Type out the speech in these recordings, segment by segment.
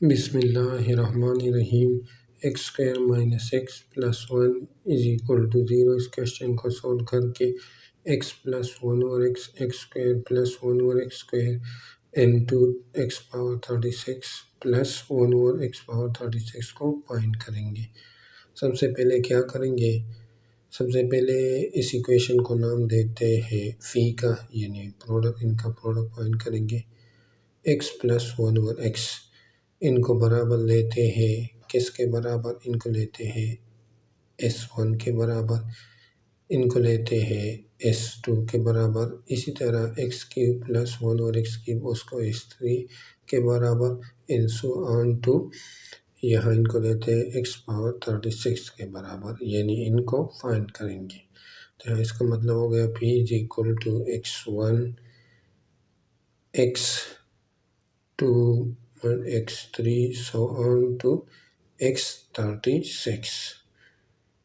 बिस्मिल्लाहिर्रहमानिर्रहीम। X square minus X plus one is equal to zero. इस question को solve करके एक्स प्लस वन और एक्स स्क्वायर प्लस वन और X square into X power 36 plus one और X power 36 को find करेंगे। सबसे पहले क्या करेंगे, सबसे पहले इस इक्वेशन को नाम देते हैं फी का, यानी प्रोडक्ट, इनका प्रोडक्ट फाइंड करेंगे। एक्स प्लस वन और एक्स इनको बराबर लेते हैं, किसके बराबर, इनको लेते हैं S1 के बराबर, इनको लेते हैं S2 के बराबर। इसी तरह एक्स क्यूब प्लस वन और एक्स क्यूब उसको S3 के बराबर, इन सो ऑन टू यहाँ इनको लेते हैं एक्स पावर 36 के बराबर, यानी इनको फाइंड करेंगे। तो इसका मतलब हो गया P is equal to x1 x2 और x3 so on to x36,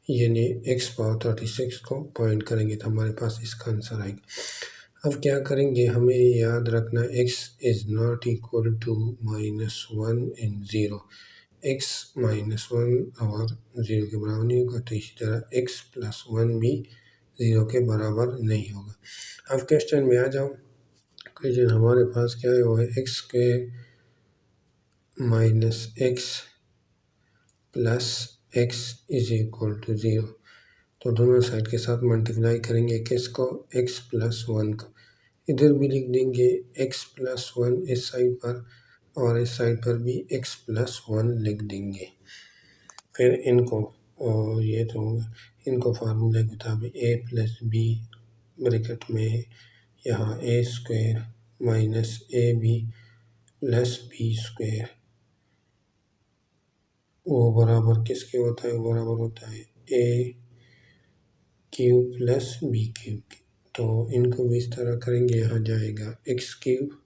यानी x पावर 36 को पॉइंट करेंगे तो हमारे पास इसका आंसर आएगा। अब क्या करेंगे, हमें याद रखना x is not equal to -1 in zero. x -1 और ज़ीरो के बराबर नहीं होगा, तो इसी तरह x प्लस वन भी ज़ीरो के बराबर नहीं होगा। अब क्वेश्चन में आ जाओ। क्वेश्चन हमारे पास क्या है, वो है X square minus X plus X is equal to zero. तो दोनों साइड के साथ मल्टीप्लाई करेंगे, किसको, एक्स प्लस वन को। इधर भी लिख देंगे एक्स प्लस वन इस साइड पर, और इस साइड पर भी एक्स प्लस वन लिख देंगे। फिर इनको, और ये तो होगा, इनको फार्मूले के मुताबिक ए प्लस बी ब्रैकेट में यहाँ A square minus A B plus B square, वो बराबर किसके होता है, वो बराबर होता है A cube plus B cube के। तो इनको भी इस तरह करेंगे, यहाँ जाएगा x cube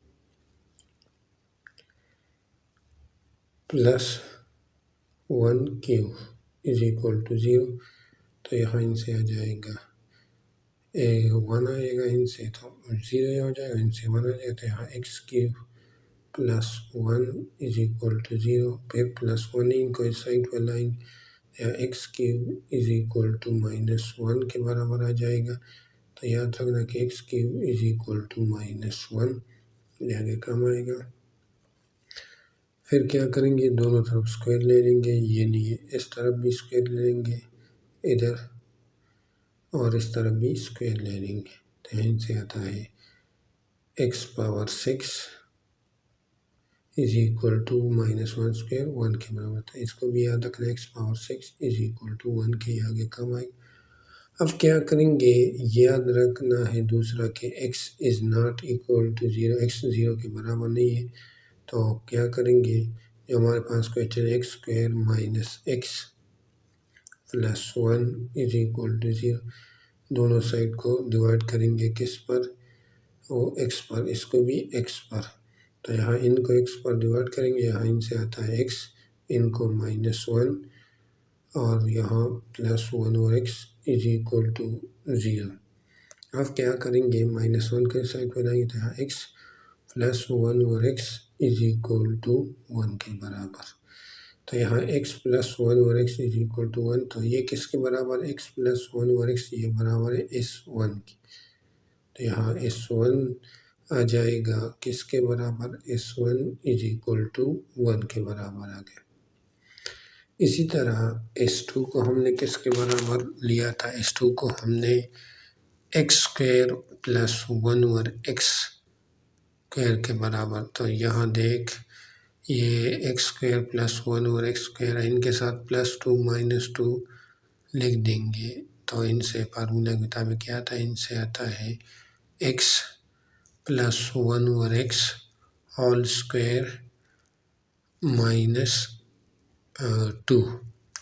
plus one cube is equal to zero. तो यहाँ इनसे आ जाएगा ए वन आएगा, इनसे तो ज़ीरो हो जाएगा, इनसे वन आ जाएगा। तो यहाँ X cube plus one is equal to zero, फिर प्लस वन इनको इस साइड पर लाएंगे, यहाँ X cube is equal to minus one के बराबर आ जाएगा। तो याद रखना कि X cube is equal to minus one, आगे कम आएगा। फिर क्या करेंगे, दोनों तरफ स्क्वायर ले लेंगे, ये नहीं, इस तरफ भी स्क्वायर ले लेंगे इधर, और इस तरफ भी स्क्वायर ले लेंगे। तो इनसे आता है X power 6 is equal to minus one square, one के बराबर था। इसको भी याद रखना, X power 6 is equal to one के आगे कम आएगा। अब क्या करेंगे, याद रखना है दूसरा कि x is not equal to zero, x zero के बराबर नहीं है। तो क्या करेंगे, जो हमारे पास क्वेश्चन है X square minus X plus one is equal to zero, दोनों साइड को डिवाइड करेंगे किस पर, वो x पर, इसको भी x पर। तो यहाँ इनको x पर डिवाइड करेंगे, यहाँ इनसे आता है x, इनको माइनस वन, और यहाँ प्लस वन और x is equal to zero. अब क्या करेंगे, माइनस वन के साइड पर लाएंगे, तो यहाँ x प्लस वन और x is equal to one के बराबर। तो यहाँ x प्लस वन और x is equal to one, तो ये किसके बराबर, x प्लस वन और x, ये बराबर है S1 की। तो यहाँ S1 आ जाएगा किसके बराबर, S1 is equal to one के बराबर आ गया। इसी तरह S2 को हमने किसके बराबर लिया था, S2 को हमने एक्स स्क्वायर प्लस वन और एक्स स्क्वायर के बराबर। तो यहाँ देख, ये एक्स स्क्वायर प्लस वन और एक्स स्क्वायर, इनके साथ प्लस टू माइनस टू लिख देंगे। तो इनसे फार्मूला के मुताबिक क्या आता है, इनसे आता है एक्स प्लस वन और X whole square minus two.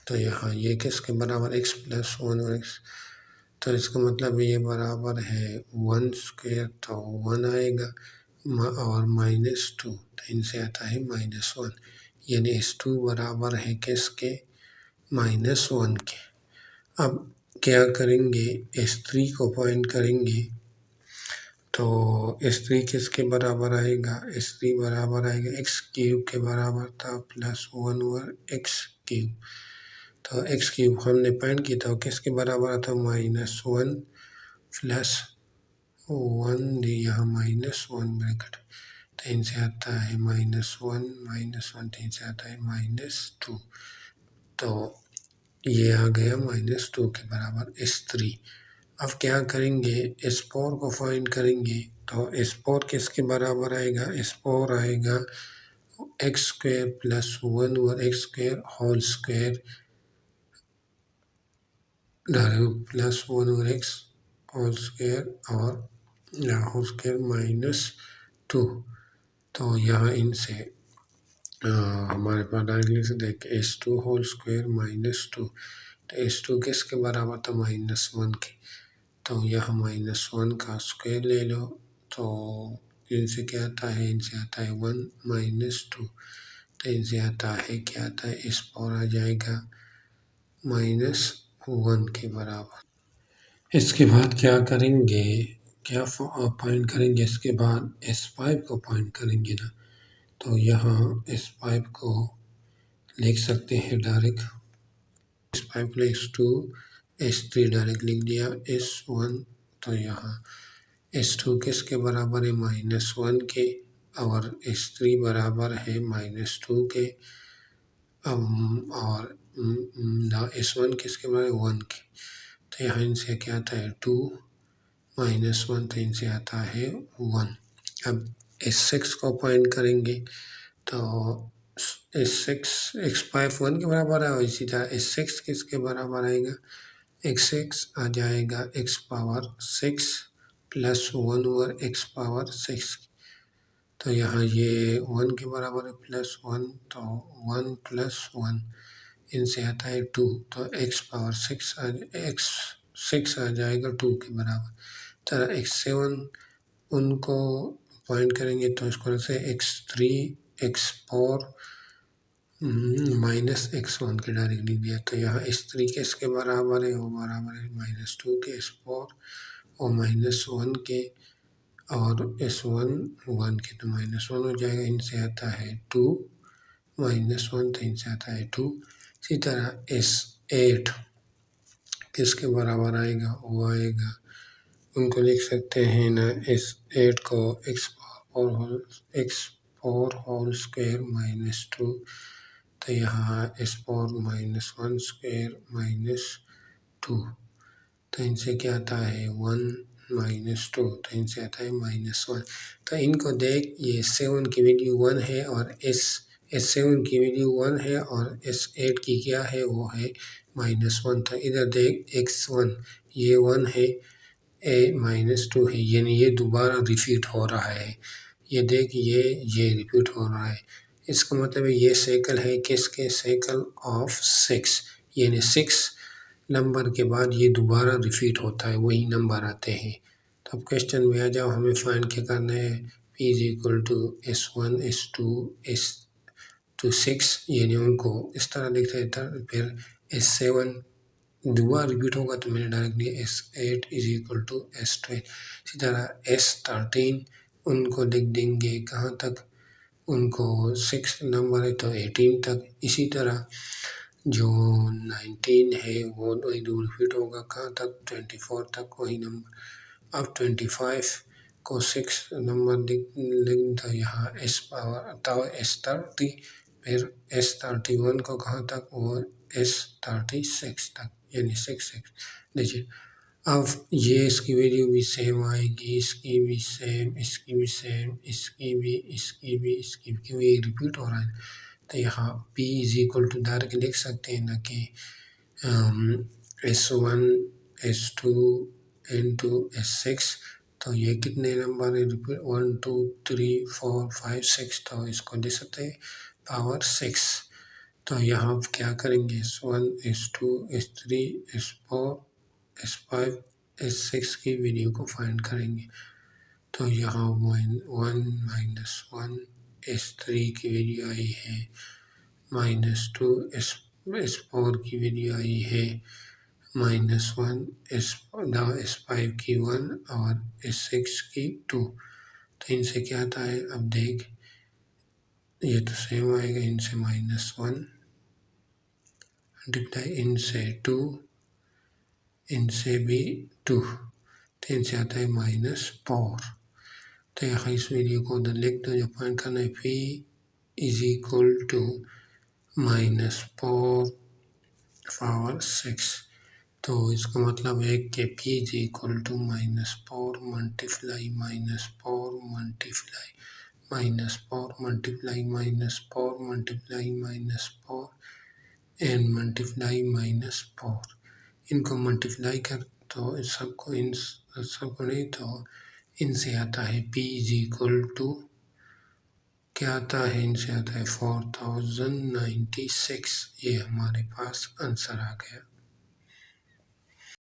तो यहाँ ये किसके बराबर, एक्स प्लस वन और एक्स, तो इसका मतलब ये बराबर है वन स्क्वायर, तो वन आएगा, और माइनस टू, तो इनसे आता है माइनस वन, यानी S2 बराबर है किसके, माइनस वन के। अब क्या करेंगे, S3 को फाइंड करेंगे। तो तो S3 किसके बराबर आएगा, S3 बराबर आएगा x क्यूब के बराबर था प्लस 1/x³। तो x³ हमने फाइंड किया था, किसके बराबर था, -1 प्लस 1, यहाँ -1 ब्रैकेट, तो इनसे आता है -1 3 से आता है -2, तो ये आ गया -2 के बराबर S3। अब क्या करेंगे, S4 को फाइंड करेंगे, तो S4 किसके बराबर आएगा, S4 आएगा x² plus 1/x² whole square plus 1/x whole square और होल स्क्वायर -2। तो यहाँ इनसे हमारे पास डायरेक्टली से देख S2 होल स्क्वायर -2, तो S2 किसके बराबर था, -1 के, तो यहाँ -1 का स्क्वायर ले लो, तो इनसे क्या आता है, इनसे आता है 1 -2, तो इनसे आता है क्या आता है, S4 आ जाएगा -1 के बराबर। इसके बाद क्या करेंगे, क्या फाइंड करेंगे, इसके बाद S5 को फाइंड करेंगे ना, तो यहाँ S5 को लिख सकते हैं डायरेक्ट, S5 को S2 S3 डायरेक्ट लिख दिया, S1, तो यहाँ S2 किसके बराबर है, -1 के, और S3 बराबर है -2 के, और S1 किसके बराबर है, 1 के, तो यहाँ इनसे क्या आता है 2 -1, तो इनसे आता है 1। अब S6 को फाइंड करेंगे, तो S6 x5 1 के बराबर है, और इसी तरह S6 किसके बराबर आएगा, x6 आ जाएगा x⁻6 प्लस 1/x⁻6, तो यहाँ ये 1 के बराबर है +1, तो 1 + 1 इनसे आता है 2, तो x6 आ जाएगा 2 के बराबर। तरह x7 उनको फाइंड करेंगे, तो इसको से x3 x4 -x1 के डायरेक्ट लिख दिया, तो यहाँ S3 किसके बराबर है, वो बराबर है -2 के, S4 और -1 के, और S1 1 के, तो -1 हो जाएगा, इनसे आता है 2 -1, तो इनसे आता है 2। इसी तरह S8 किसके बराबर आएगा, वो आएगा, उनको लिख सकते हैं ना, S8 को x4 होल स्क्वायर -2, तो यहाँ S4 -1 स्क्वायर -2, तो इनसे क्या आता है 1 -2, तो इनसे आता है -1। तो इनको देख, ये S7 की वैल्यू 1 है, और S7 की वैल्यू 1 है, और S8 की क्या है, वो है -1। तो इधर देख x1 ये 1 है, -2 है, यानी ये दोबारा रिपीट हो रहा है, ये देख ये रिपीट हो रहा है, इसका मतलब ये साइकिल है किसके, साइकिल ऑफ 6, यानी 6 नंबर के बाद ये दोबारा रिपीट होता है, वही नंबर आते हैं। तो अब क्वेश्चन में आ जाओ, हमें फाइंड क्या करना है, P = S1 S2 S2 6, यानी उनको इस तरह लिख देता, फिर S7 दोबारा रिपीट होगा, तो मैंने डायरेक्ट लिया S8 = S12। इसी तरह S13 उनको लिख देंगे कहाँ तक, उनको 6 नंबर है तो 18 तक। इसी तरह जो 19 है वो दो रिपीट होगा कहाँ तक, 24 तक वही नंबर। अब 25 को 6 नंबर लिख तो यहाँ S30, फिर S31 को कहाँ तक, वो S36 तक, यानी 6 देखिए। अब ये इसकी वैल्यू भी सेम आएगी, इसकी भी सेम, इसकी भी सेम, इसकी भी क्यों ये रिपीट हो रहा है, तो यहाँ P = डायरेक्ट लिख सकते हैं ना कि S1 S2 into S6, तो ये कितने नंबर है रिपीट, 1 2 3 4 5 6, तो इसको दे सकते हैं पावर 6। तो यहाँ क्या करेंगे, S1 S2 S3 S4 S5 S6 की वैल्यू को फाइंड करेंगे, तो यहाँ 1 -1 S3 की वैल्यू आई है, -2 S4 की वैल्यू आई है, -1, S5 की 1 और S6 की 2। तो इनसे क्या आता है, अब देख ये तो सेम आएगा, इनसे -1 मल्टीप्लाई इनसे 2, इनसे भी 2, तो इनसे आता है -4। तो यहाँ इस वीडियो को उधर लिख दो, जो पॉइंट करना है P is equal to -4 power 6। तो इसका मतलब है कि P is equal to -4 multiply -4 multiply -4 multiply -4 multiply -4 and multiply -4। इनको मल्टीप्लाई कर तो इस सबको नहीं, तो इनसे आता है P इज इक्वल टू क्या आता है, इनसे आता है 4096। ये हमारे पास आंसर आ गया।